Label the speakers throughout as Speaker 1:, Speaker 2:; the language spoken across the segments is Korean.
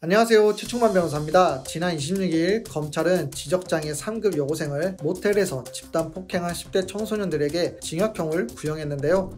Speaker 1: 안녕하세요. 최충만 변호사입니다. 지난 26일 검찰은 지적장애 3급 여고생을 모텔에서 집단 폭행한 10대 청소년들에게 징역형을 구형했는데요.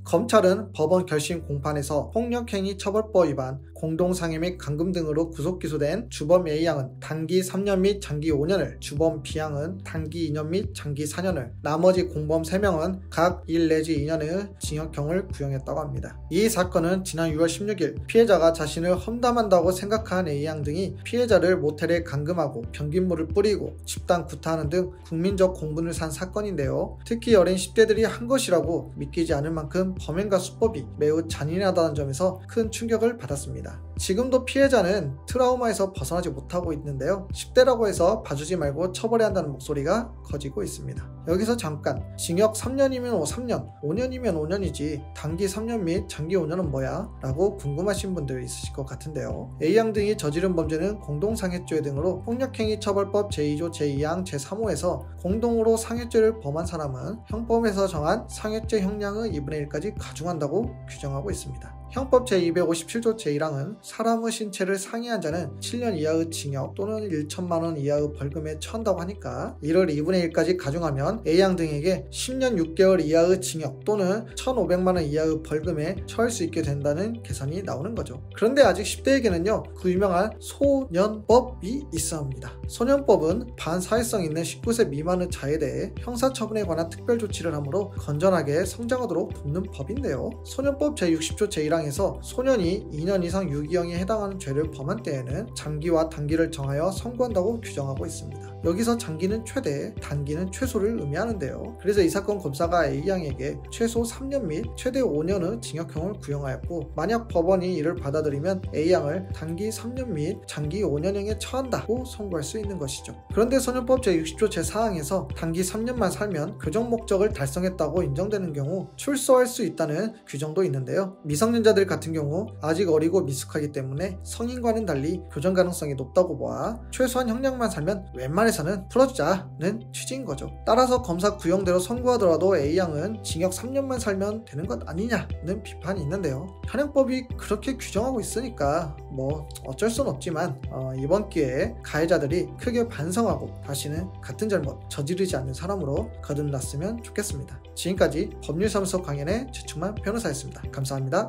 Speaker 1: 검찰은 법원 결심 공판에서 폭력행위 처벌법 위반, 공동상해 및 감금 등으로 구속 기소된 주범 A양은 단기 3년 및 장기 5년을, 주범 B양은 단기 2년 및 장기 4년을, 나머지 공범 3명은 각 1 내지 2년의 징역형을 구형했다고 합니다. 이 사건은 지난 6월 16일 피해자가 자신을 험담한다고 생각한 A양 등이 피해자를 모텔에 감금하고 변기물을 뿌리고 집단 구타하는 등 국민적 공분을 산 사건인데요. 특히 어린 10대들이 한 것이라고 믿기지 않을 만큼 범행과 수법이 매우 잔인하다는 점에서 큰 충격을 받았습니다. 지금도 피해자는 트라우마에서 벗어나지 못하고 있는데요. 10대라고 해서 봐주지 말고 처벌해야 한다는 목소리가 커지고 있습니다. 여기서 잠깐, 징역 3년이면 3년, 5년이면 5년이지 단기 3년 및 장기 5년은 뭐야? 라고 궁금하신 분들 있으실 것 같은데요. A양 등이 저지른 범죄는 공동상해죄 등으로 폭력행위 처벌법 제2조 제2항 제3호에서 공동으로 상해죄를 범한 사람은 형법에서 정한 상해죄 형량의 2분의 1까지 가중한다고 규정하고 있습니다. 형법 제257조 제1항은 사람의 신체를 상해한 자는 7년 이하의 징역 또는 1천만원 이하의 벌금에 처한다고 하니까 이를 2분의 1까지 가중하면 A양 등에게 10년 6개월 이하의 징역 또는 1,500만원 이하의 벌금에 처할 수 있게 된다는 계산이 나오는 거죠. 그런데 아직 10대에게는요, 그 유명한 소년법이 있어 합니다. 소년법은 반사회성 있는 19세 미만의 자에 대해 형사처분에 관한 특별조치를 하므로 건전하게 성장하도록 돕는 법인데요. 소년법 제60조 제1항 에서 소년이 2년 이상 유기형에 해당하는 죄를 범한 때에는 장기와 단기를 정하여 선고한다고 규정하고 있습니다. 여기서 장기는 최대, 단기는 최소를 의미하는데요. 그래서 이 사건 검사가 A양에게 최소 3년 및 최대 5년의 징역형을 구형하였고, 만약 법원이 이를 받아들이면 A양을 단기 3년 및 장기 5년형에 처한다고 선고할 수 있는 것이죠. 그런데 소년법 제60조 제4항에서 단기 3년만 살면 교정 목적을 달성했다고 인정되는 경우 출소할 수 있다는 규정도 있는데요. 미성년자들 같은 경우 아직 어리고 미숙하기 때문에 성인과는 달리 교정 가능성이 높다고 보아 최소한 형량만 살면 웬만해서는 풀어주자는 취지인 거죠. 따라서 검사 구형대로 선고하더라도 A양은 징역 3년만 살면 되는 것 아니냐는 비판이 있는데요. 현행법이 그렇게 규정하고 있으니까 뭐 어쩔 순 없지만 이번 기회에 가해자들이 크게 반성하고 다시는 같은 잘못 저지르지 않는 사람으로 거듭났으면 좋겠습니다. 지금까지 법률사무소 강연의 최충만 변호사였습니다. 감사합니다.